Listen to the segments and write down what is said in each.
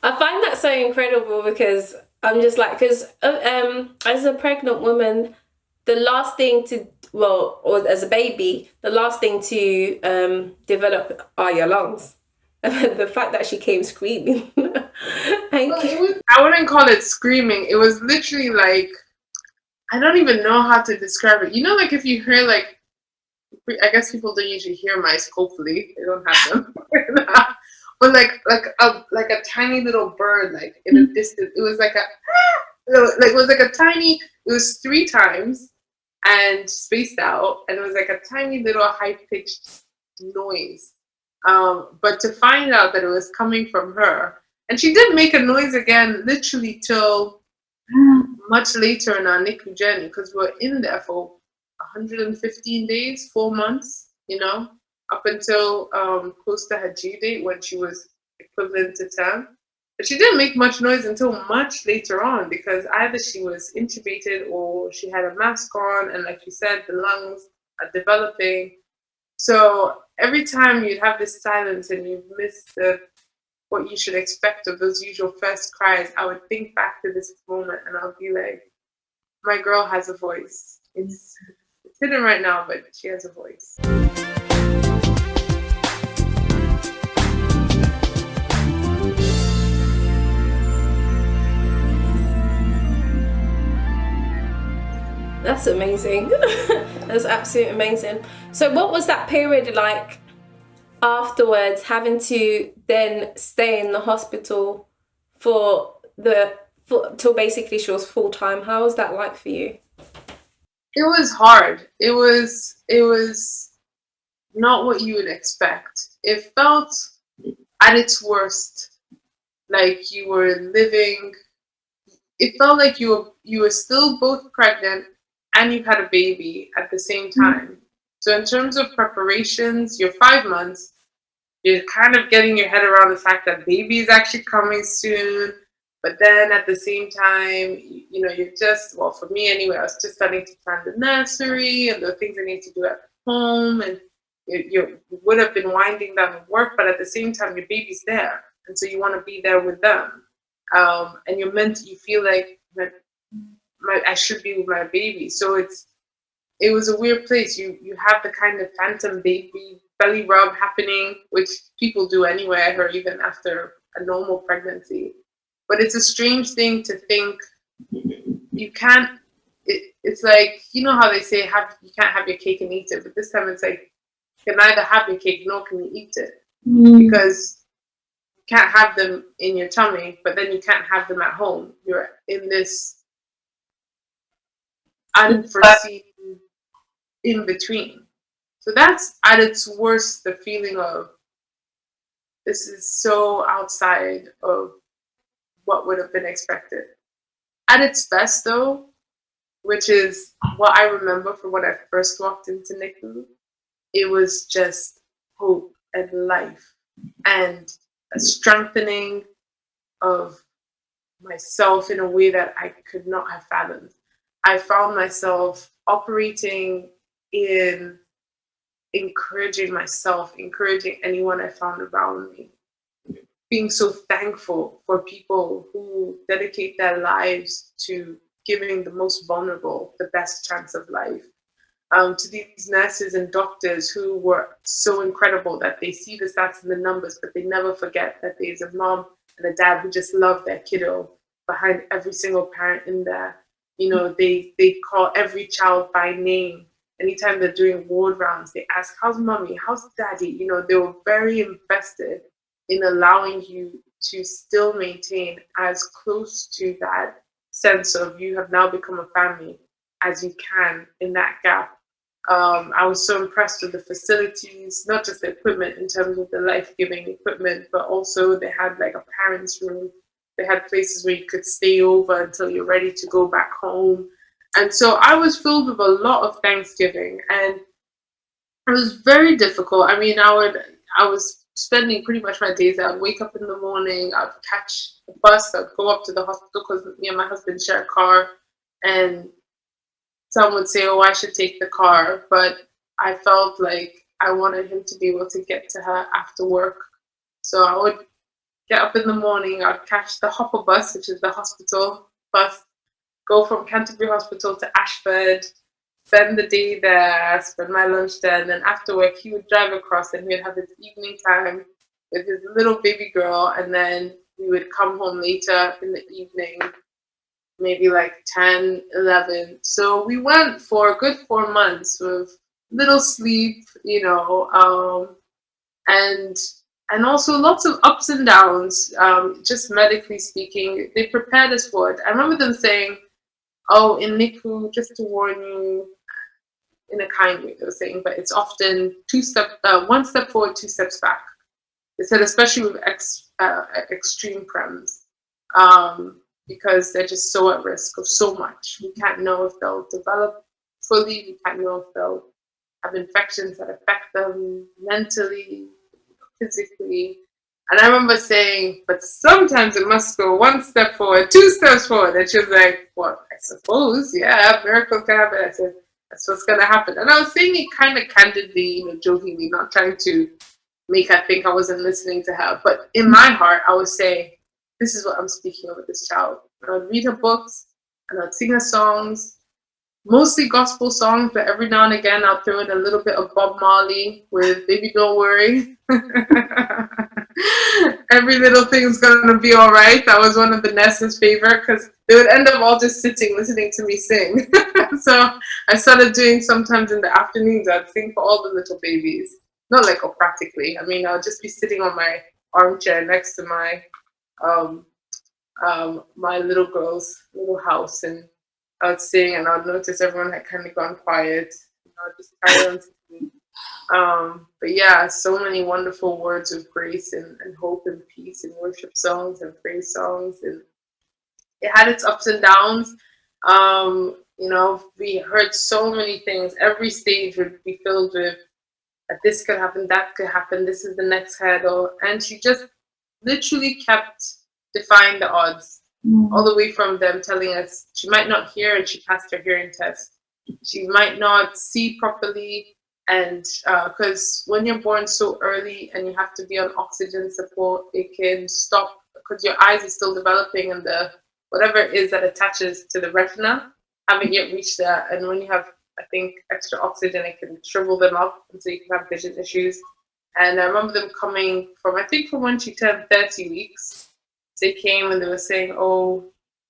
I find that so incredible because I'm just like, because as a pregnant woman, the last thing to, well, or as a baby, the last thing to develop are your lungs. The fact that she came screaming. Well, Thank you. it was, I wouldn't call it screaming. It was literally like, I don't even know how to describe it. You know, like if you hear like, I guess people don't usually hear mice. Hopefully, they don't have them. But like a tiny little bird, like in a distance. It was like a like it was like a tiny. It was three times and spaced out, and it was like a tiny little high pitched noise. But to find out that it was coming from her, and she didn't make a noise again, literally till much later in our NICU journey, because we were in there for 115 days, 4 months, up until close to her due date when she was equivalent to term. But she didn't make much noise until much later on because either she was intubated or she had a mask on, and like you said, the lungs are developing. So every time you'd have this silence and you miss what you should expect of those usual first cries, I would think back to this moment and I'll be like, my girl has a voice. It's hidden right now, but she has a voice. That's amazing. That's absolutely amazing. So what was that period like afterwards, having to then stay in the hospital till basically she was full-time? How was that like for you? It was hard. It was not what you would expect. It felt at its worst like you were living. It felt like you were still both pregnant and you had a baby at the same time. So in terms of preparations, you're 5 months. You're kind of getting your head around the fact that baby is actually coming soon. But then at the same time, you're just, well, for me anyway, I was just starting to plan the nursery and the things I need to do at home. And you would have been winding down work, but at the same time, your baby's there. And so you want to be there with them. And you feel like I should be with my baby. So it was a weird place. You have the kind of phantom baby belly rub happening, which people do anyway, or even after a normal pregnancy. But it's a strange thing to think you can't. It's like, you know how they say you can't have your cake and eat it, but this time it's like you can neither have your cake nor can you eat it because you can't have them in your tummy, but then you can't have them at home. You're in this unforeseen in between. So that's at its worst the feeling of this is so outside of what would have been expected. At its best, though, which is what I remember from when I first walked into NICU, it was just hope and life and a strengthening of myself in a way that I could not have fathomed. I found myself operating in encouraging myself, encouraging anyone I found around me, being so thankful for people who dedicate their lives to giving the most vulnerable the best chance of life. To these nurses and doctors who were so incredible that they see the stats and the numbers, but they never forget that there's a mom and a dad who just love their kiddo behind every single parent in there. They call every child by name. Anytime they're doing ward rounds, they ask, how's mommy? How's daddy? They were very invested in allowing you to still maintain as close to that sense of you have now become a family as you can in that gap. I was so impressed with the facilities, not just the equipment in terms of the life-giving equipment, but also they had like a parents' room. They had places where you could stay over until you're ready to go back home. And so I was filled with a lot of Thanksgiving, and it was very difficult. I mean, I was spending pretty much my days. I'd wake up in the morning, I'd catch a bus, I'd go up to the hospital because me and my husband share a car, and some would say, oh, I should take the car, but I felt like I wanted him to be able to get to her after work. So I would get up in the morning, I'd catch the hopper bus, which is the hospital bus, go from Canterbury Hospital to Ashford, spend the day there, spend my lunch there, and then after work he would drive across and we would have his evening time with his little baby girl, and then we would come home later in the evening, maybe like 10, 11. So we went for a good 4 months with little sleep, and also lots of ups and downs, just medically speaking. They prepared us for it. I remember them saying, oh, in NICU, just to warn you, in a kind way, they were saying, but it's often one step forward, two steps back. They said, especially with extreme prems, because they're just so at risk of so much. We can't know if they'll develop fully. We can't know if they'll have infections that affect them mentally, physically. And I remember saying, but sometimes it must go one step forward, two steps forward. And she was like, well, I suppose, yeah, miracles can happen. I said, that's what's going to happen. And I was saying it kind of candidly, jokingly, not trying to make her think I wasn't listening to her. But in my heart, I was saying, this is what I'm speaking of with this child. And I'd read her books and I'd sing her songs, mostly gospel songs, but every now and again I'll throw in a little bit of Bob Marley with Baby Don't Worry. Every little thing's gonna be all right. That was one of the Nessa's favorite, because they would end up all just sitting listening to me sing. So I started doing, sometimes in the afternoons I'd sing for all the little babies. Not like practically. I mean, I'll just be sitting on my armchair next to my my little girl's little house, and I would sing, and I'd notice everyone had kind of gone quiet. I'd just carry on singing. But yeah, so many wonderful words of grace and hope and peace, and worship songs and praise songs, and it had its ups and downs. We heard so many things. Every stage would be filled with this could happen, that could happen, this is the next hurdle, and she just literally kept defying the odds. All the way from them telling us she might not hear and she passed her hearing test. She might not see properly, and because when you're born so early and you have to be on oxygen support, it can stop because your eyes are still developing, and the whatever it is that attaches to the retina haven't yet reached that. And when you have, I think, extra oxygen, it can shrivel them up, and so you can have vision issues. And I remember them coming from when she turned 30 weeks. They came and they were saying, oh,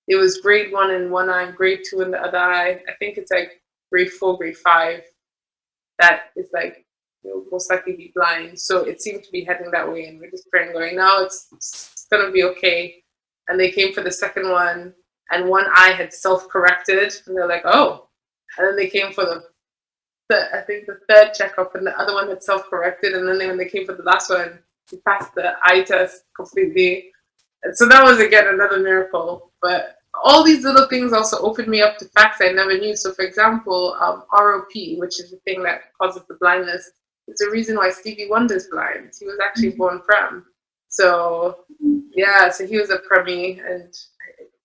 it was grade 1 in one eye, grade 2 in the other eye. I think it's like grade 4, grade 5 that is like, most likely be blind. So it seemed to be heading that way, and we're just praying, going, no, it's gonna be okay. And they came for the second one, and one eye had self-corrected, and they're like, oh. And then they came for I think the third checkup, and the other one had self-corrected, and then when they came for the last one, we passed the eye test completely. And so that was, again, another miracle. But all these little things also opened me up to facts I never knew. So, for example, ROP, which is the thing that causes the blindness, it's the reason why Stevie Wonder's blind. He was actually born prem. So, yeah, so he was a preemie, and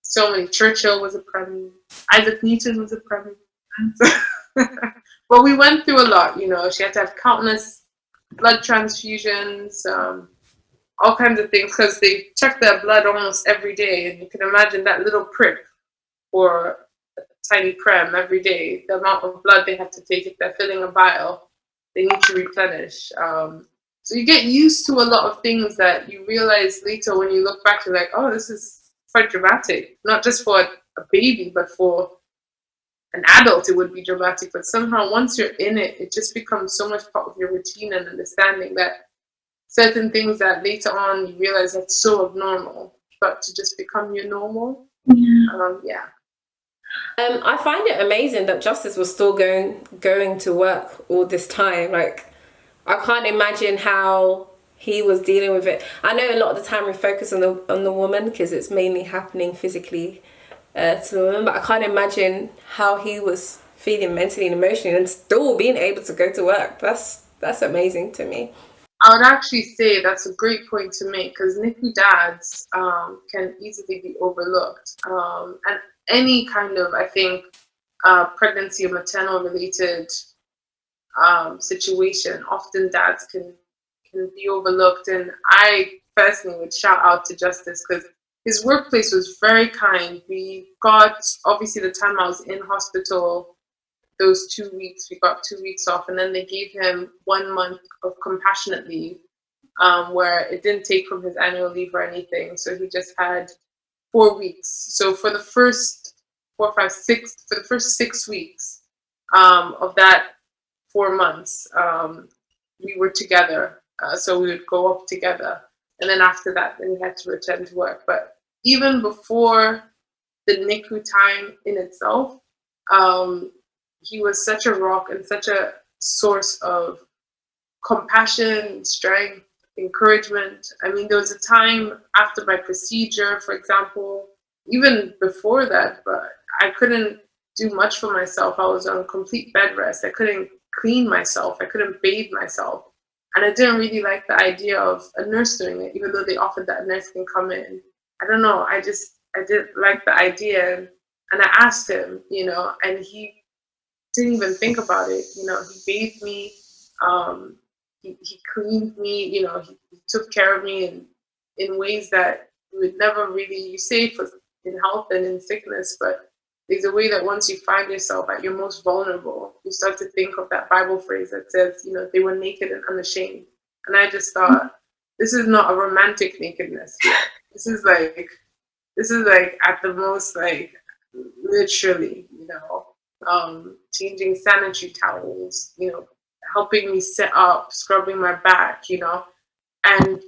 so many. Churchill was a preemie. Isaac Newton was a preemie. But we went through a lot, She had to have countless blood transfusions, all kinds of things, because they check their blood almost every day, and you can imagine that little prick or a tiny prem every day, the amount of blood they have to take. If they're filling a vial, they need to replenish. So you get used to a lot of things that you realize later when you look back, you're like, oh, this is quite dramatic. Not just for a baby, but for an adult it would be dramatic. But somehow once you're in it, it just becomes so much part of your routine and understanding that certain things that later on you realize that's so abnormal, but to just become your normal. Yeah. I find it amazing that Justice was still going to work all this time. Like, I can't imagine how he was dealing with it. I know a lot of the time we focus on the woman because it's mainly happening physically to the woman, but I can't imagine how he was feeling mentally and emotionally and still being able to go to work. That's amazing to me. I would actually say that's a great point to make, because NICU dads can easily be overlooked. And any kind of, I think, pregnancy or maternal related situation, often dads can be overlooked. And I personally would shout out to Justice, because his workplace was very kind. We got, obviously, the time I was in hospital, those 2 weeks, we got 2 weeks off, and then they gave him 1 month of compassionate leave, where it didn't take from his annual leave or anything. So he just had 4 weeks. So for the first 4, 5, 6, for the first 6 weeks of that 4 months, we were together. So we would go up together. And then after that, then we had to return to work. But even before the NICU time in itself, he was such a rock and such a source of compassion, strength, encouragement. I mean, there was a time after my procedure, for example, even before that, but I couldn't do much for myself. I was on complete bed rest. I couldn't clean myself. I couldn't bathe myself. And I didn't really like the idea of a nurse doing it, even though they offered that a nurse can come in. I don't know. I didn't like the idea. And I asked him, and he didn't even think about it. He bathed me. He cleaned me. He took care of me in ways that you would never really, you say for in health and in sickness, but there's a way that once you find yourself at your most vulnerable, you start to think of that Bible phrase that says, they were naked and unashamed. And I just thought, this is not a romantic nakedness here. This is like at the most, like, literally, changing sanitary towels, helping me sit up, scrubbing my back, and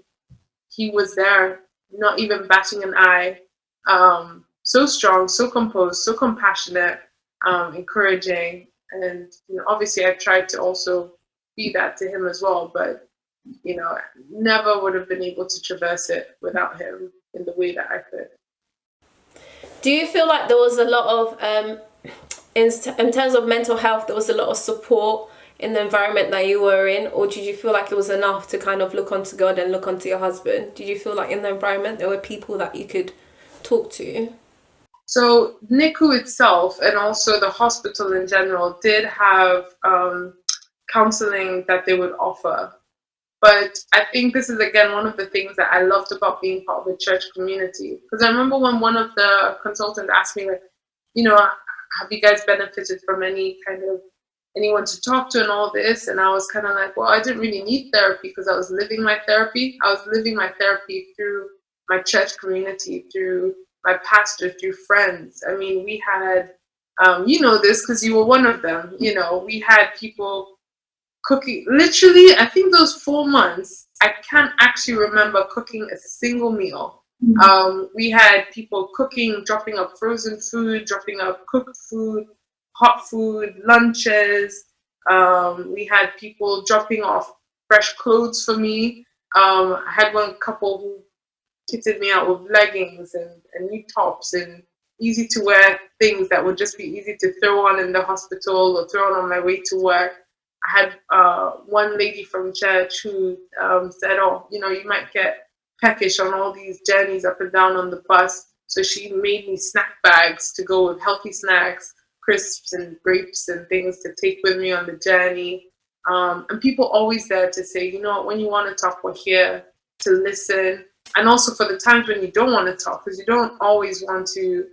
he was there, not even batting an eye, so strong, so composed, so compassionate, encouraging. And, obviously I tried to also be that to him as well, but, never would have been able to traverse it without him in the way that I could. Do you feel like there was a lot of, in terms of mental health, there was a lot of support in the environment that you were in, or did you feel like it was enough to kind of look onto God and look onto your husband? Did you feel like in the environment there were people that you could talk to? So NICU itself and also the hospital in general did have counselling that they would offer. But I think this is, again, one of the things that I loved about being part of a church community. Because I remember when one of the consultants asked me, like, have you guys benefited from any kind of anyone to talk to and all this? And I was kind of like, well, I didn't really need therapy because I was living my therapy. I was living my therapy through my church community, through my pastor, through friends. I mean, we had, this because you were one of them, we had people cooking. Literally, I think those 4 months, I can't actually remember cooking a single meal. We had people cooking, dropping up frozen food, dropping up cooked food, hot food, lunches. We had people dropping off fresh clothes for me. I had one couple who kitted me out with leggings and new tops and easy to wear things that would just be easy to throw on in the hospital or throw on my way to work. I had one lady from church who said, oh, you might get peckish on all these journeys up and down on the bus. So she made me snack bags to go with healthy snacks, crisps and grapes and things to take with me on the journey. And people always there to say, when you want to talk, we're here to listen. And also for the times when you don't want to talk, because you don't always want to.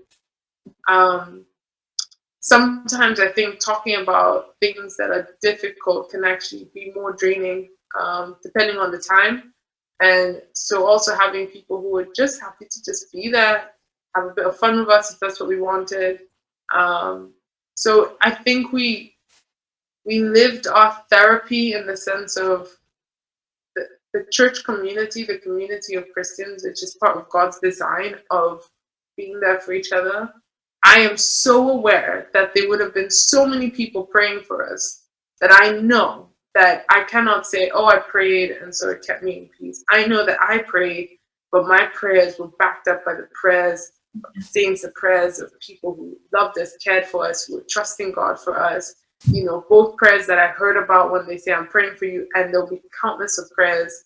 Sometimes I think talking about things that are difficult can actually be more draining, depending on the time. And so also having people who are just happy to just be there, have a bit of fun with us if that's what we wanted. So I think we lived our therapy in the sense of the church community, the community of Christians, which is part of God's design of being there for each other. I am so aware that there would have been so many people praying for us that I know that I cannot say, oh, I prayed and so it kept me in peace. I know that I prayed, but my prayers were backed up by the prayers of the saints, the prayers of people who loved us, cared for us, who were trusting God for us. Both prayers that I heard about when they say, I'm praying for you, and there'll be countless of prayers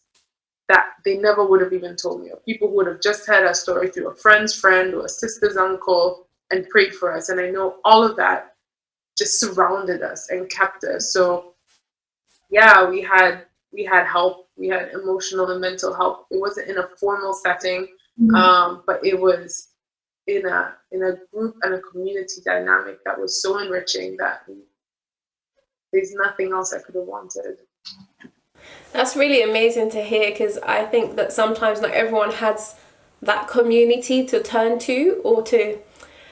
that they never would have even told me of. People who would have just heard our story through a friend's friend or a sister's uncle and prayed for us. And I know all of that just surrounded us and kept us. So yeah, we had help. We had emotional and mental health. It wasn't in a formal setting, but it was in a group and a community dynamic that was so enriching that there's nothing else I could have wanted. That's really amazing to hear, because I think that sometimes not everyone has that community to turn to, or to,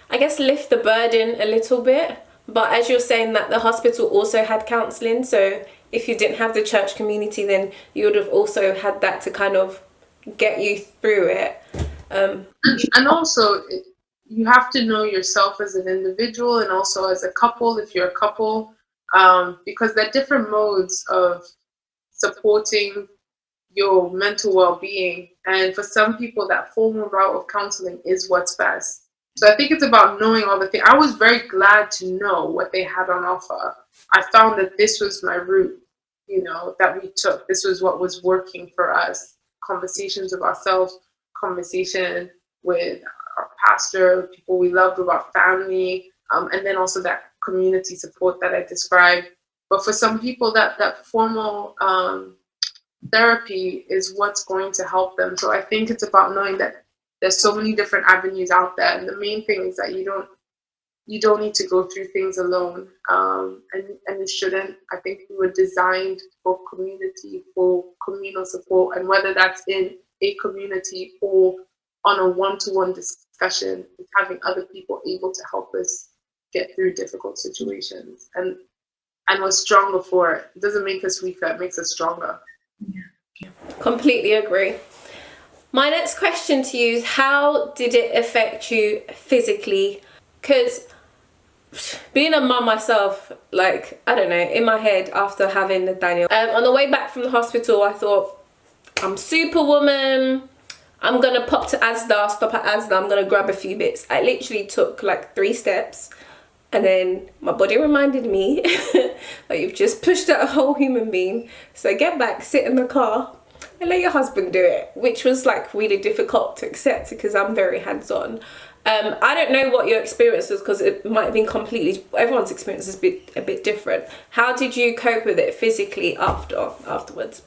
I guess, lift the burden a little bit. But as you're saying, that the hospital also had counselling, so if you didn't have the church community, then you would have also had that to kind of get you through it. And also, you have to know yourself as an individual and also as a couple, if you're a couple, because there are different modes of supporting your mental well-being. And for some people, that formal route of counseling is what's best. So I think it's about knowing all the things. I was very glad to know what they had on offer. I found that this was my route, that we took. This was what was working for us. Conversations with ourselves, conversation with our pastor, people we loved, with our family, and then also that community support that I described. But for some people, that formal therapy is what's going to help them. So I think it's about knowing that there's so many different avenues out there, and the main thing is that you don't need to go through things alone, and you shouldn't. I think we were designed for community, for communal support, and whether that's in a community or on a one-to-one discussion, with having other people able to help us get through difficult situations, and we're stronger for it. It doesn't make us weaker; it makes us stronger. Completely agree. My next question to you is, how did it affect you physically? Because being a mum myself, like, I don't know, in my head after having Nathaniel, on the way back from the hospital, I thought, I'm superwoman. I'm going to pop to Asda, stop at Asda, I'm going to grab a few bits. I literally took like 3 steps, and then my body reminded me that you've just pushed out a whole human being. So get back, sit in the car, and let your husband do it, which was like really difficult to accept because I'm very hands-on. I don't know what your experience was, because it might have been completely, everyone's experience is a bit different. How did you cope with it physically afterwards?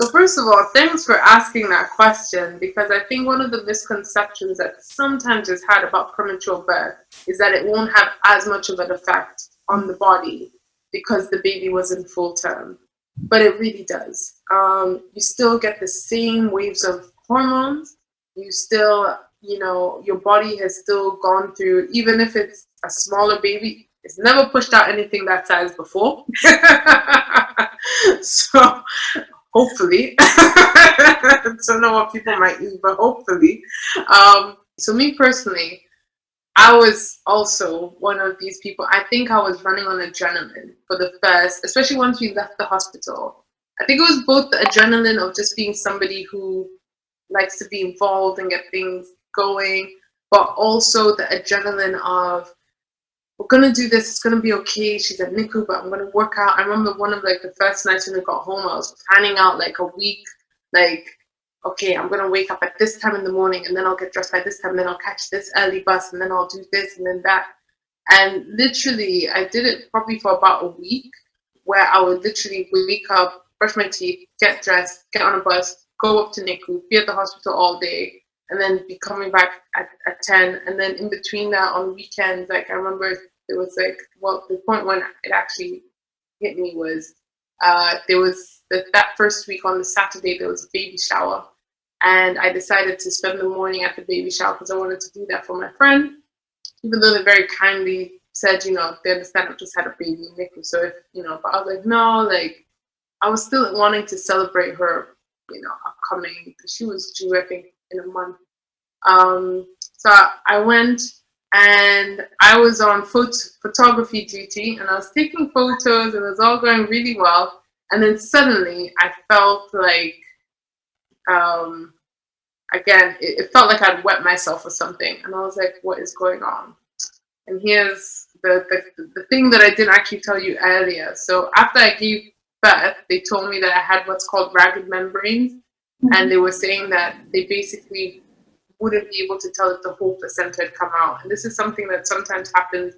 So first of all, thanks for asking that question, because I think one of the misconceptions that sometimes is had about premature birth is that it won't have as much of an effect on the body because the baby was in full term. But it really does. You still get the same waves of hormones. You still, your body has still gone through, even if it's a smaller baby, it's never pushed out anything that size before. So hopefully, I don't know what people might use, but hopefully. So me personally, I was also one of these people. I think I was running on adrenaline for the first, especially once we left the hospital. I think it was both the adrenaline of just being somebody who likes to be involved and get things going, but also the adrenaline of, we're going to do this, it's going to be okay. She's at NICU, but I'm going to work out. I remember one of like the first nights when we got home, I was planning out like a week, like, okay, I'm going to wake up at this time in the morning, and then I'll get dressed by this time, then I'll catch this early bus, and then I'll do this and then that. And literally, I did it probably for about a week, where I would literally wake up, brush my teeth, get dressed, get on a bus, go up to NICU, be at the hospital all day, and then be coming back at 10. And then in between that, on weekends, like I remember there was like, well, the point when it actually hit me was there was that first week on the Saturday, there was a baby shower. And I decided to spend the morning at the baby shower because I wanted to do that for my friend, even though they very kindly said, they understand I just had a baby in NICU. So if, but I was like, no, like I was still wanting to celebrate her, upcoming, because she was due, I think, in a month. So I went and I was on photography duty, and I was taking photos, and it was all going really well. And then suddenly I felt like, again, it felt like I'd wet myself or something. And I was like, what is going on? And here's the thing that I didn't actually tell you earlier. So after I gave birth, they told me that I had what's called ragged membranes. And they were saying that they basically wouldn't be able to tell if the whole placenta had come out. And this is something that sometimes happens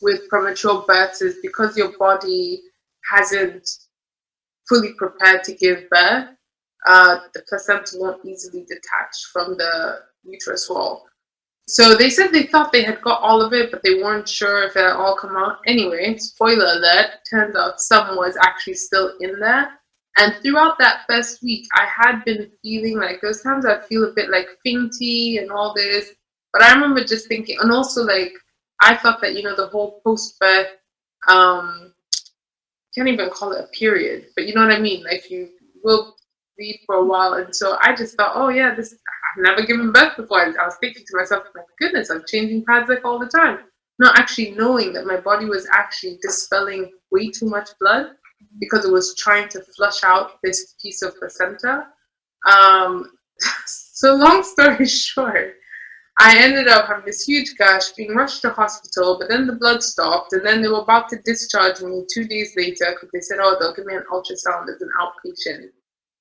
with premature births, is because your body hasn't fully prepared to give birth, the placenta won't easily detach from the uterus wall. So they said they thought they had got all of it, but they weren't sure if it had all come out. Anyway, spoiler alert, turns out some was actually still in there. And throughout that first week, I had been feeling like those times I'd feel a bit like fainty and all this. But I remember just thinking, and also like, I thought that, the whole post-birth, can't even call it a period, but you know what I mean? Like you will bleed for a while. And so I just thought, oh yeah, I've never given birth before. I was thinking to myself, my goodness, I'm changing pads like all the time. Not actually knowing that my body was actually dispelling way too much blood because it was trying to flush out this piece of placenta. So long story short, I ended up having this huge gash, being rushed to hospital, but then the blood stopped, and then they were about to discharge me 2 days later because they said, oh, they'll give me an ultrasound as an outpatient.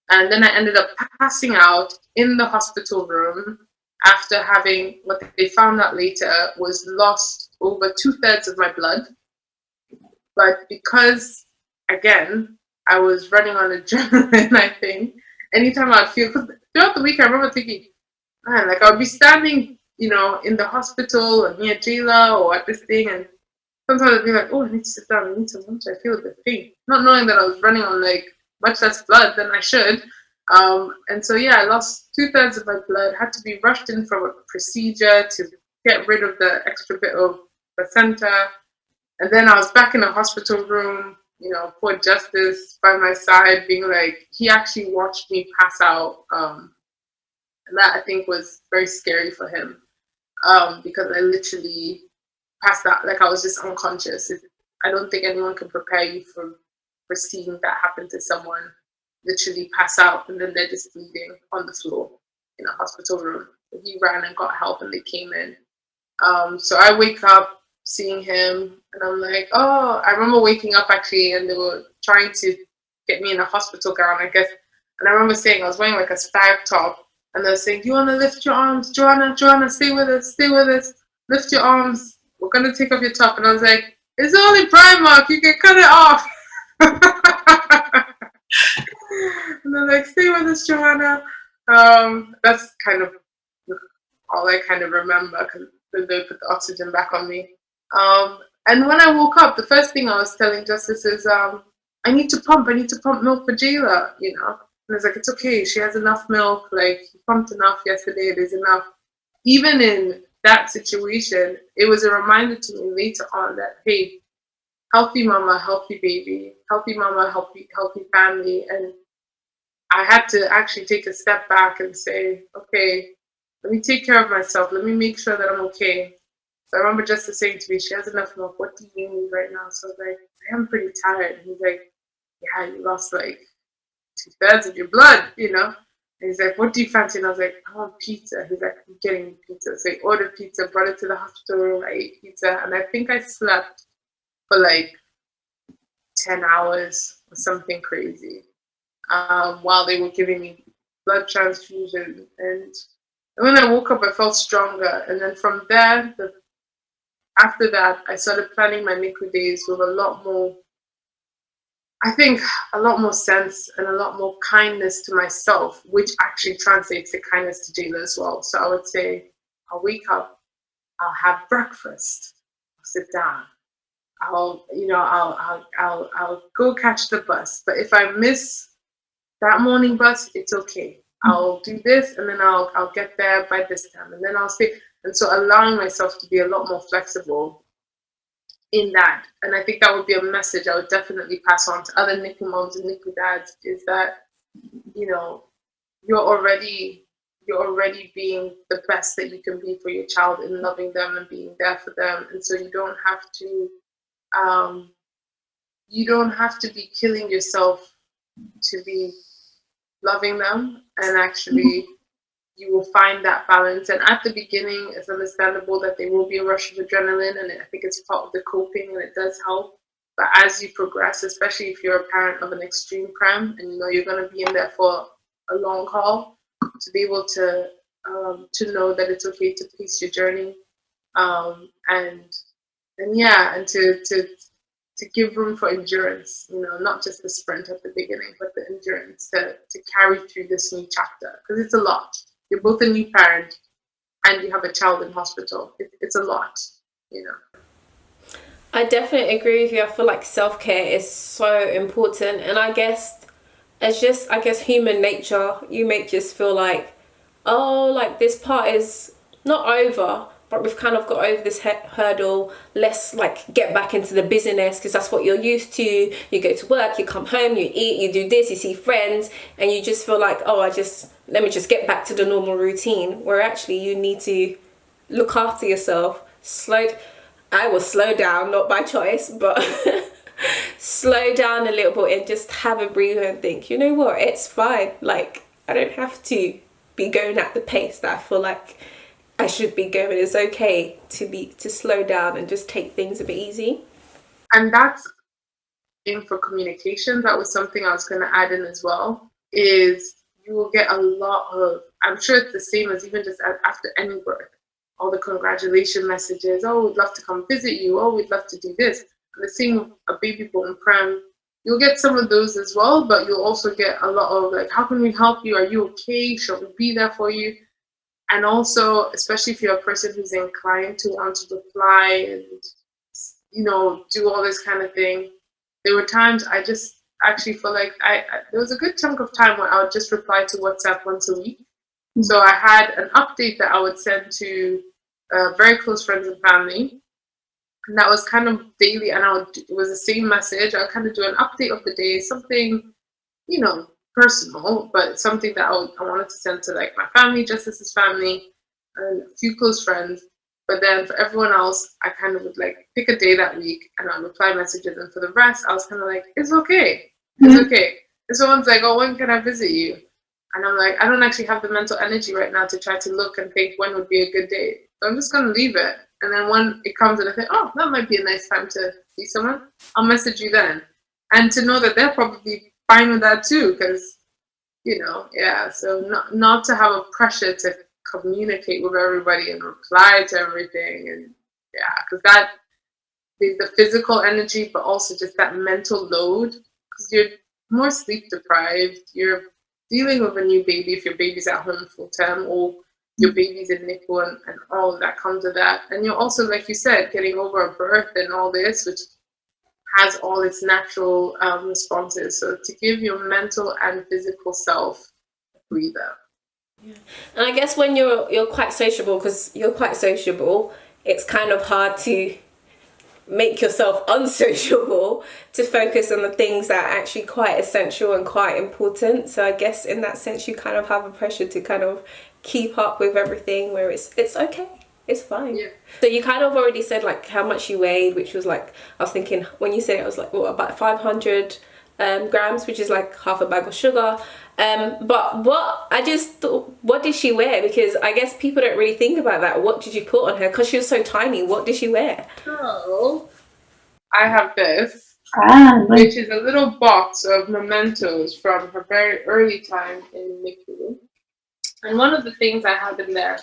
And then I ended up passing out in the hospital room after having what they found out later was lost over 2/3 of my blood. But because, again, I was running on adrenaline, I think, anytime I'd feel, because throughout the week I remember thinking, man, like I would be standing, in the hospital or near Jayla or at this thing, and sometimes I'd be like, oh, I need to sit down, I need to lunch, I feel a bit faint. Not knowing that I was running on like much less blood than I should. And so, yeah, I lost 2/3 of my blood, had to be rushed in for a procedure to get rid of the extra bit of placenta. And then I was back in the hospital room, poor Justice by my side, being like, he actually watched me pass out. And that I think was very scary for him because I literally passed out, like I was just unconscious. I don't think anyone can prepare you for seeing that happen to someone, literally pass out and then they're just bleeding on the floor in a hospital room. He ran and got help and they came in. So I wake up seeing him and I'm like, oh, I remember waking up actually and they were trying to get me in a hospital gown, I guess. And I remember saying, I was wearing like a stag top and they were saying, do you want to lift your arms? Joanna, stay with us, lift your arms. We're going to take off your top. And I was like, it's only Primark, you can cut it off. And they're like, stay with us, Joanna. That's kind of all I kind of remember because they put the oxygen back on me. And when I woke up, the first thing I was telling Justice is, I need to pump milk for Jayla, And it's like, it's okay, she has enough milk, like, you pumped enough yesterday, there's enough. Even in that situation, it was a reminder to me later on that, hey, healthy mama, healthy baby, healthy mama, healthy family. And I had to actually take a step back and say, okay, let me take care of myself. Let me make sure that I'm okay. So I remember Justice saying to me, she has enough milk. What do you need right now? So I was like, I am pretty tired. And he's like, yeah, you lost like 2/3 of your blood, And he's like, what do you fancy? And I was like, I want pizza. He's like, I'm getting pizza. So he ordered pizza, brought it to the hospital room. I ate pizza. And I think I slept for like 10 hours or something crazy while they were giving me blood transfusion. And when I woke up, I felt stronger. And then from there, after that, I started planning my NICU days with a lot more sense and a lot more kindness to myself, which actually translates to kindness to Jayla as well. So I would say, I'll wake up, I'll have breakfast, I'll sit down, I'll go catch the bus. But if I miss that morning bus, it's okay. I'll do this and then I'll get there by this time and then I'll stay. And so allowing myself to be a lot more flexible in that. And I think that would be a message I would definitely pass on to other NICU moms and NICU dads is that, you're already being the best that you can be for your child in loving them and being there for them. And so you don't have to be killing yourself to be loving them, and actually you will find that balance. And at the beginning, it's understandable that there will be a rush of adrenaline, and I think it's part of the coping and it does help. But as you progress, especially if you're a parent of an extreme prem and you're going to be in there for a long haul, to be able to know that it's okay to pace your journey, and to to give room for endurance, not just the sprint at the beginning, but the endurance to carry through this new chapter. Because it's a lot. You're both a new parent and you have a child in hospital. It's a lot, I definitely agree with you. I feel like self-care is so important. And I guess it's just, human nature. You may just feel like, oh, like this part is not over, but we've kind of got over this hurdle. Let's like get back into the busyness, because that's what you're used to. You go to work, you come home, you eat, you do this, you see friends, and you just feel like, oh, let me just get back to the normal routine, where actually you need to look after yourself. I will slow down, not by choice, but slow down a little bit and just have a breather and think, you know what, it's fine. Like, I don't have to be going at the pace that I feel like I should be going. It's okay to slow down and just take things a bit easy. And that's in for communication. That was something I was going to add in as well, is you will get a lot of, I'm sure it's the same as even just after any birth, all the congratulation messages. Oh, we'd love to come visit you. Oh, we'd love to do this. And the same with a baby born prem. You'll get some of those as well, but you'll also get a lot of like, how can we help you? Are you okay? Shall we be there for you? And also, especially if you're a person who's inclined to want to reply and, do all this kind of thing. There were times I just actually felt like there was a good chunk of time where I would just reply to WhatsApp once a week. So I had an update that I would send to very close friends and family. And that was kind of daily, and it was the same message. I would kind of do an update of the day, something, personal, but something that I wanted to send to like my family, Justice's family, and a few close friends. But then for everyone else, I kind of would like pick a day that week and I'd reply messages. And for the rest, I was kind of like, it's okay. It's okay. If someone's like, oh, when can I visit you? And I'm like, I don't actually have the mental energy right now to try to look and think when would be a good day. So I'm just going to leave it. And then when it comes and I think, oh, that might be a nice time to see someone, I'll message you then. And to know that they're probably fine with that too, because, so not to have a pressure to communicate with everybody and reply to everything. And because that is the physical energy, but also just that mental load, because you're more sleep deprived. You're dealing with a new baby if your baby's at home full time, or your baby's in NICU and all of that comes with that. And you're also, like you said, getting over a birth and all this, which has all its natural responses. So to give your mental and physical self a breather. Yeah. And I guess when you're quite sociable, because you're quite sociable, it's kind of hard to make yourself unsociable to focus on the things that are actually quite essential and quite important. So I guess in that sense, you kind of have a pressure to kind of keep up with everything, where it's okay. It's fine. Yeah. So you kind of already said like how much you weighed, which was like, I was thinking when you said it, I was like, what, about 500 grams, which is like half a bag of sugar. But what did she wear? Because I guess people don't really think about that. What did you put on her? Because she was so tiny. What did she wear? Oh, I have this, which is a little box of mementos from her very early time in NICU. And one of the things I have in there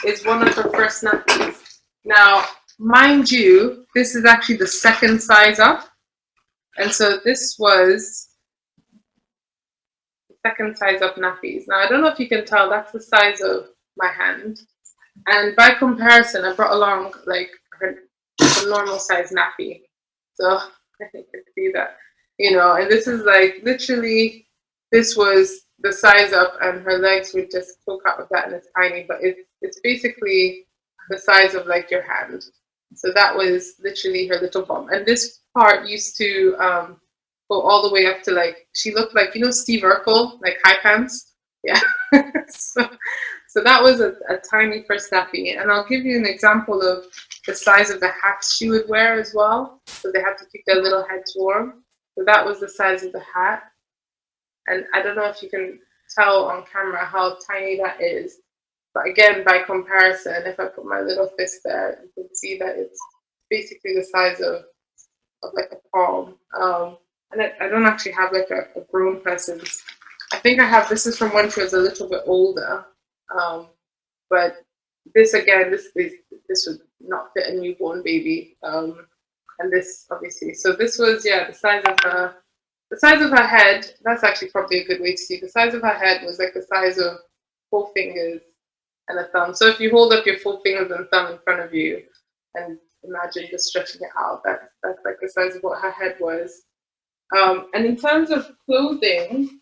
is one of her first nappies. Now, mind you, this is actually the second size up. And so this was the second size up nappies. Now, I don't know if you can tell, that's the size of my hand. And by comparison, I brought along like her normal size nappy. So I think you can see that, and this is like literally, this was the size up and her legs would just poke out of that and it's tiny, but it's basically the size of like your hand. So that was literally her little bum. And this part used to go all the way up to like, she looked like, Steve Urkel, like high pants. Yeah. so that was a tiny first nappy. And I'll give you an example of the size of the hats she would wear as well. So they had to keep their little heads warm. So that was the size of the hat. And I don't know if you can tell on camera how tiny that is. But again, by comparison, if I put my little fist there, you can see that it's basically the size of like a palm. And I don't actually have like a grown person's. I think I have, this is from when she was a little bit older. But this again, this would not fit a newborn baby. And And this obviously, so this was, yeah, the size of her head. That's actually probably a good way to see. The size of her head was like the size of 4 fingers and a thumb. So if you hold up your 4 fingers and thumb in front of you and imagine just stretching it out, that's like the size of what her head was. And in terms of clothing,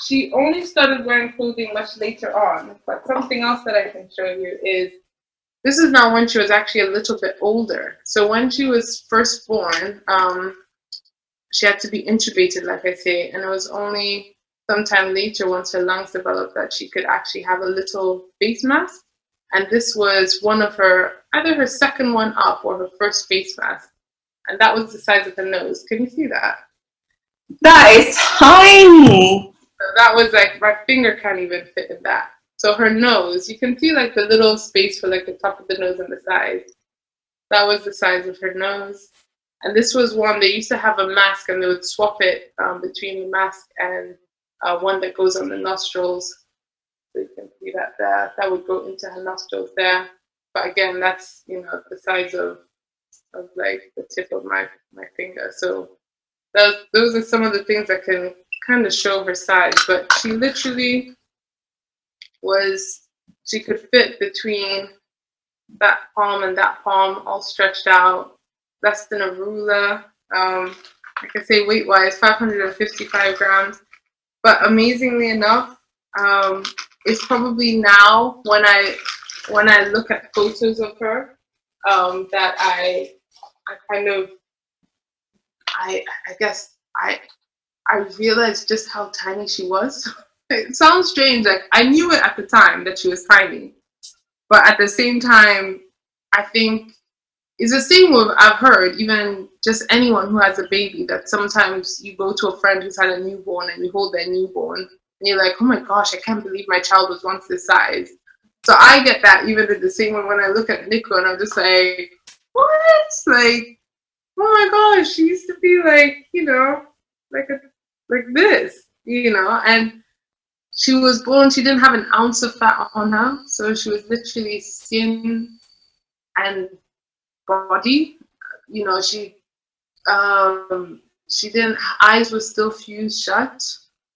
she only started wearing clothing much later on. But something else that I can show you is, this is now when she was actually a little bit older. So when she was first born, she had to be intubated, like I say, and it was only sometime later, once her lungs developed, that she could actually have a little face mask. And this was one of her, either her second one up or her first face mask. And that was the size of her nose. Can you see that? That is tiny. So that was like, my finger can't even fit in that. So her nose, you can see like the little space for like the top of the nose and the sides. That was the size of her nose. And this was one, they used to have a mask and they would swap it between the mask and one that goes on the nostrils. So you can see that there. That would go into her nostrils there. But again, that's, you know, the size of like the tip of my finger. So those are some of the things that can kind of show her size. But she literally she could fit between that palm and that palm, all stretched out, less than a ruler. Like I say, weight-wise, 555 grams. But amazingly enough, it's probably now when I look at photos of her, that I guess I realized just how tiny she was. It sounds strange, like I knew it at the time that she was tiny, but at the same time, I think it's the same with, I've heard, even just anyone who has a baby, that sometimes you go to a friend who's had a newborn and you hold their newborn and you're like, oh my gosh, I can't believe my child was once this size. So I get that even in the same way when I look at Nico and I'm just like, what? Like, oh my gosh, she used to be like, you know, like this, you know. And she was born, she didn't have an ounce of fat on her, so she was literally skin and body. You know, she didn't, eyes were still fused shut.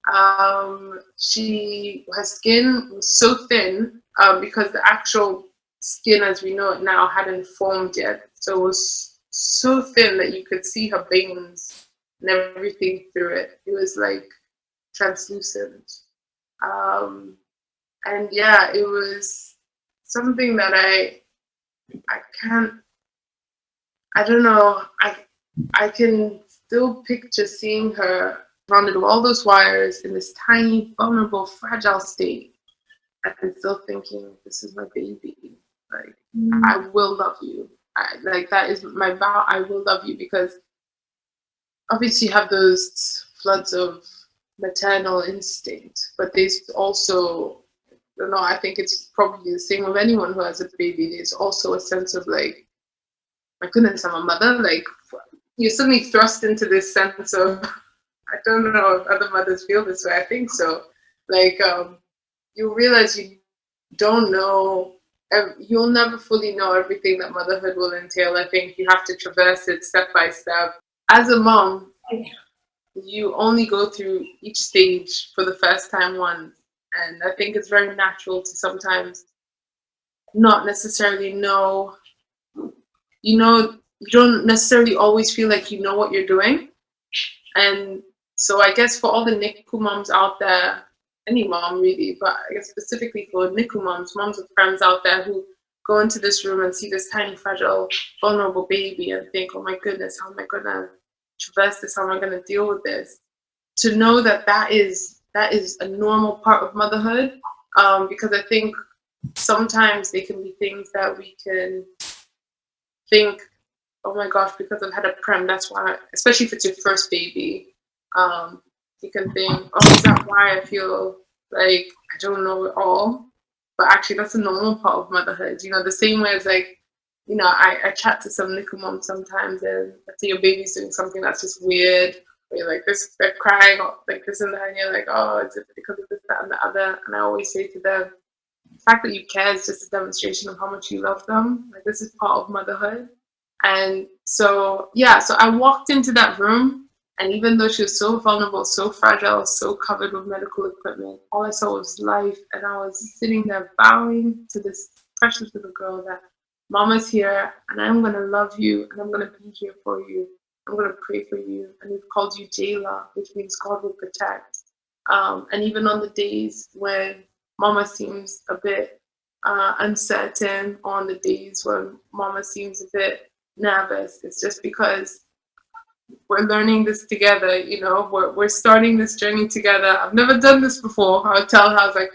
Her skin was so thin because the actual skin as we know it now hadn't formed yet, so it was so thin that you could see her veins and everything through it. It was like translucent. And yeah, it was something that I don't know, I can still picture seeing her surrounded with all those wires in this tiny, vulnerable, fragile state, and still thinking, this is my baby. Like, I will love you. Like, that is my vow, I will love you, because obviously you have those floods of maternal instinct, but there's also, I don't know, I think it's probably the same with anyone who has a baby. There's also a sense of like, my goodness, I'm a mother. Like, you're suddenly thrust into this sense of, I don't know if other mothers feel this way, I think so. Like, you realize you don't know, you'll never fully know everything that motherhood will entail. I think you have to traverse it step by step. As a mom, you only go through each stage for the first time once. And I think it's very natural to sometimes not necessarily know, you don't necessarily always feel like you know what you're doing. And so I guess for all the NICU moms out there, any mom really, but I guess specifically for NICU moms with friends out there who go into this room and see this tiny, fragile, vulnerable baby and think, oh my goodness, how am I going to traverse this? How am I going to deal with this? To know that that is a normal part of motherhood, because I think sometimes they can be things that we can think, oh my gosh, because I've had a prem, that's why, especially if it's your first baby, you can think, oh, is that why I feel like I don't know it all? But actually, that's a normal part of motherhood. You know, the same way as like, you know, I chat to some NICU moms sometimes, and let's say your baby's doing something that's just weird, or you're like this, they're crying, or like this and that, and you're like, oh, is it because of this, that, and the other? And I always say to them, the fact that you care is just a demonstration of how much you love them. Like, this is part of motherhood. And so, yeah, so I walked into that room, and even though she was so vulnerable, so fragile, so covered with medical equipment, all I saw was life. And I was sitting there bowing to this precious little girl that Mama's here, and I'm going to love you, and I'm going to be here for you. I'm going to pray for you. And we've called you Jayla, which means God will protect. And even on the days when Mama seems a bit uncertain, on the days when Mama seems a bit nervous, it's just because we're learning this together. You know, we're starting this journey together. I've never done this before. I would tell her, I was like,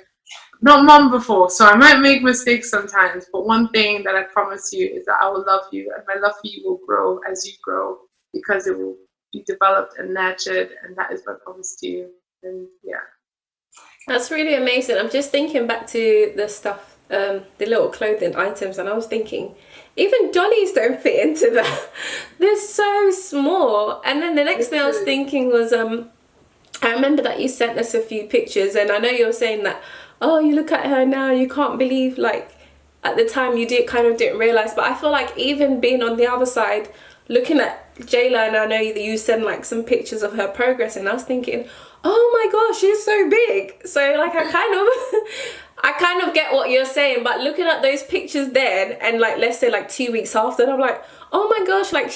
not mom before, so I might make mistakes sometimes, but one thing that I promise you is that I will love you, and my love for you will grow as you grow, because it will be developed and nurtured, and that is my promise to you. And yeah, that's really amazing. I'm just thinking back to the stuff, the little clothing items, and I was thinking, even dollies don't fit into that. They're so small. And then the next thing I was thinking was, I remember that you sent us a few pictures, and I know you're saying that, oh, you look at her now, you can't believe, like, at the time you didn't realize. But I feel like even being on the other side, looking at Jayla, and I know that you send like some pictures of her progress, and I was thinking, oh my gosh, she's so big. So like I kind of get what you're saying, but looking at those pictures then, and like, let's say like 2 weeks after, I'm like, oh my gosh, like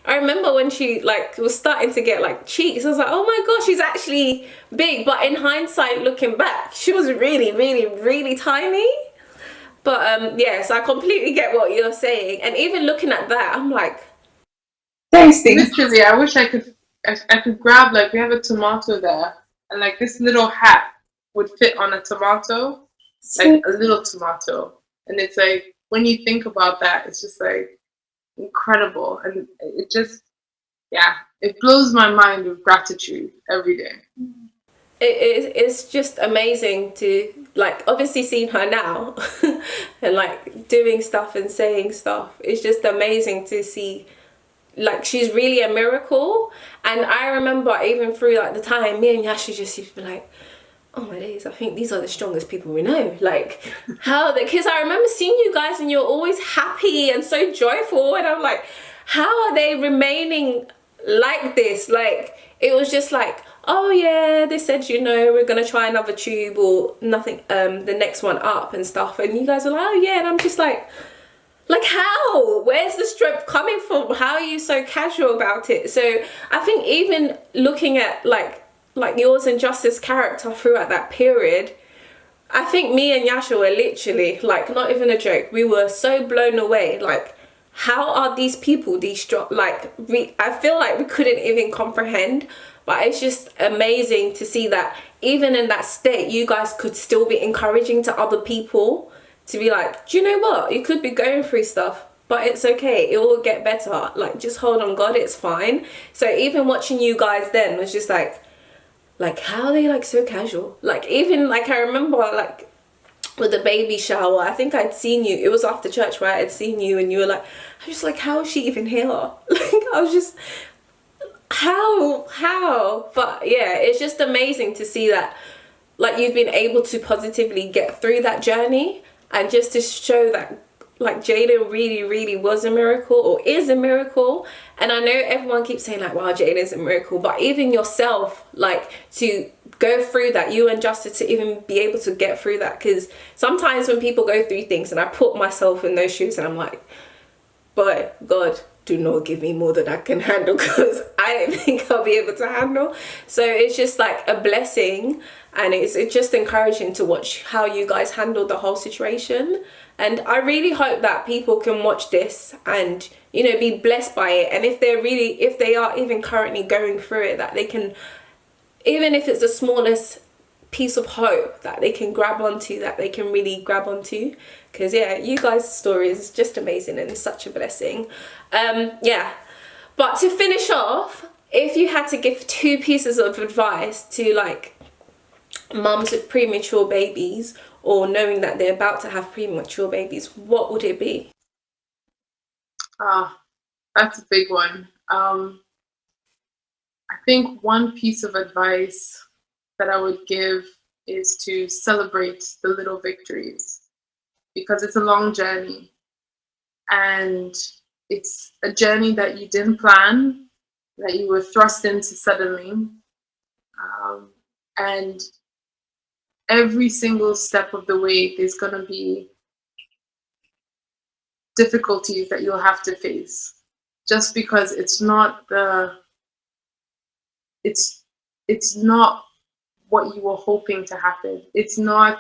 I remember when she like was starting to get like cheeks, I was like, oh my gosh, she's actually big. But in hindsight, looking back, she was really, really, really tiny. But yes, I completely get what you're saying. And even looking at that, I'm like, literally, I wish I could grab, like, we have a tomato there, and like this little hat would fit on a tomato, like a little tomato. And it's like, when you think about that, it's just like incredible. And it just, yeah, it blows my mind with gratitude every day. it's just amazing to, like, obviously seeing her now and like doing stuff and saying stuff. It's just amazing to see, like, she's really a miracle. And I remember even through like the time, me and Nyasha just used to be like, oh my days, I think these are the strongest people we know. Like, how the kids, I remember seeing you guys and you're always happy and so joyful, and I'm like, how are they remaining like this? Like, it was just like, oh yeah, they said, you know, we're gonna try another tube or nothing, the next one up and stuff, and you guys were like, oh yeah, and I'm just like how, where's the strength coming from? How are you so casual about it? So I think even looking at like yours and Justice's character throughout that period, I think me and Nyasha were literally, like, not even a joke, we were so blown away. Like, how are these people these strong? Like, I feel like we couldn't even comprehend. But it's just amazing to see that even in that state, you guys could still be encouraging to other people to be like, do you know what, you could be going through stuff, but it's okay, it will get better. Like, just hold on, God, it's fine. So even watching you guys then was just like how are they like so casual? Like, even like, I remember like with the baby shower, I think I'd seen you, it was after church, right? I'd seen you and you were like, I was just like, how is she even here? Like, I was just, how? But yeah, it's just amazing to see that, like, you've been able to positively get through that journey, and just to show that, like, Jada really, really was a miracle, or is a miracle. And I know everyone keeps saying like, wow, Jada's a miracle, but even yourself, like, to go through that, you and Justice, to even be able to get through that, because sometimes when people go through things, and I put myself in those shoes, and I'm like, boy, God, do not give me more than I can handle, because I don't think I'll be able to handle. So it's just like a blessing, and it's just encouraging to watch how you guys handle the whole situation. And I really hope that people can watch this and, you know, be blessed by it. And if they are even currently going through it, that they can, even if it's the smallest piece of hope that they can grab onto, that they can really grab onto. Because yeah, you guys' story is just amazing and such a blessing. Yeah, but to finish off, if you had to give 2 pieces of advice to like mums with premature babies, or knowing that they're about to have premature babies, what would it be? That's a big one. I think one piece of advice that I would give is to celebrate the little victories, because it's a long journey, and it's a journey that you didn't plan, that you were thrust into suddenly. And every single step of the way, there's going to be difficulties that you'll have to face, just because it's not what you were hoping to happen. It's not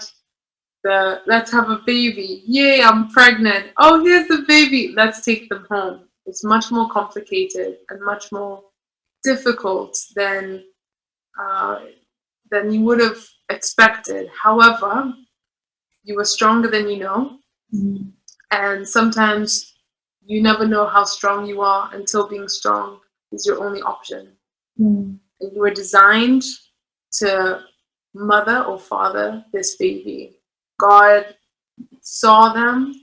let's have a baby, yay, I'm pregnant, oh, here's the baby, let's take them home. It's much more complicated and much more difficult than you would have expected. However, you were stronger than you know. Mm-hmm. And sometimes you never know how strong you are until being strong is your only option. Mm. And you were designed to mother or father this baby. God saw them.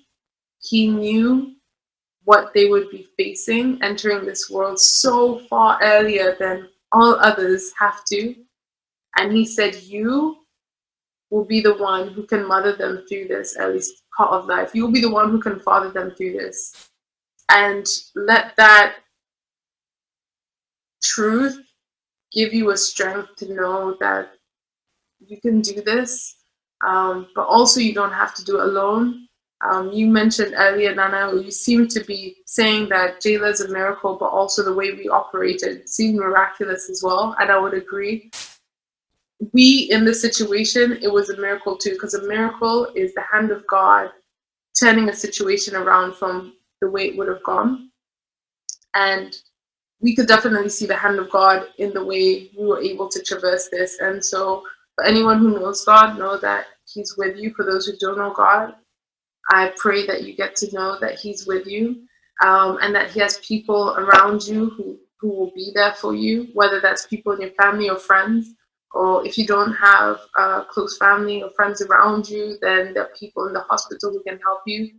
He knew what they would be facing entering this world so far earlier than all others have to. And he said, you will be the one who can mother them through this early part of life. You will be the one who can father them through this. And let that truth give you a strength to know that you can do this, but also you don't have to do it alone. You mentioned earlier, Nana, you seem to be saying that Jayla is a miracle, but also the way we operated seemed miraculous as well. And I would agree. We, in this situation, it was a miracle too, because a miracle is the hand of God turning a situation around from the way it would have gone. And we could definitely see the hand of God in the way we were able to traverse this. And so for anyone who knows God, know that he's with you. For those who don't know God, I pray that you get to know that he's with you, and that he has people around you who will be there for you, whether that's people in your family or friends. Or if you don't have close family or friends around you, then there are people in the hospital who can help you.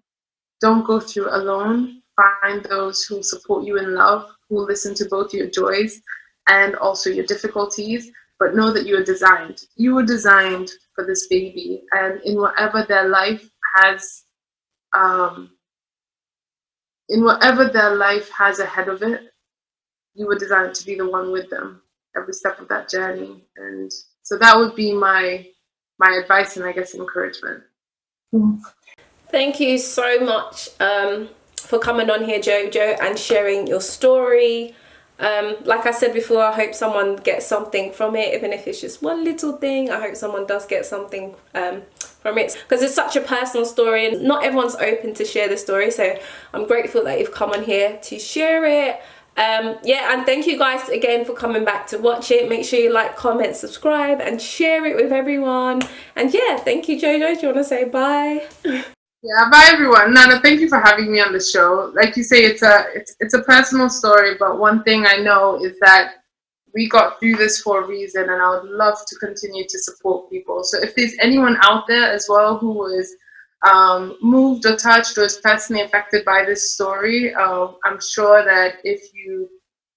Don't go through alone. Find those who support you in love, who listen to both your joys and also your difficulties. But know that you are designed. You were designed for this baby. And in whatever their life has, ahead of it, you were designed to be the one with them every step of that journey. And so that would be my advice and I guess encouragement. Thank you so much for coming on here, Jojo, and sharing your story. Like I said before, I hope someone gets something from it, even if it's just one little thing. I hope someone does get something from it, because it's such a personal story and not everyone's open to share the story. So I'm grateful that you've come on here to share it. Yeah, and thank you guys again for coming back to watch it. Make sure you like, comment, subscribe, and share it with everyone. And yeah, thank you, Jojo. Do you want to say bye? Yeah, bye everyone. Nana, thank you for having me on the show. Like you say, it's a personal story, but one thing I know is that we got through this for a reason, and I would love to continue to support people. So if there's anyone out there as well who was moved or touched or is personally affected by this story, I'm sure that if you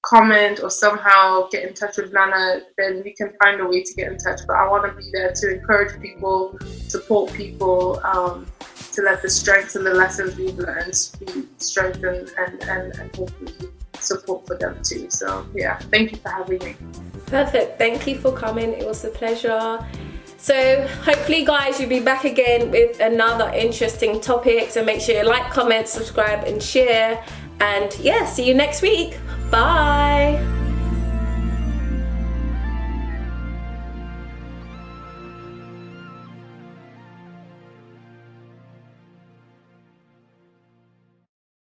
comment or somehow get in touch with Nana, then we can find a way to get in touch. But I want to be there to encourage people, support people, to let the strengths and the lessons we've learned be strengthened and hopefully support for them too. So yeah, thank you for having me. Perfect. Thank you for coming. It was a pleasure. So hopefully guys, you'll be back again with another interesting topic. So make sure you like, comment, subscribe and share. And yeah, see you next week. Bye.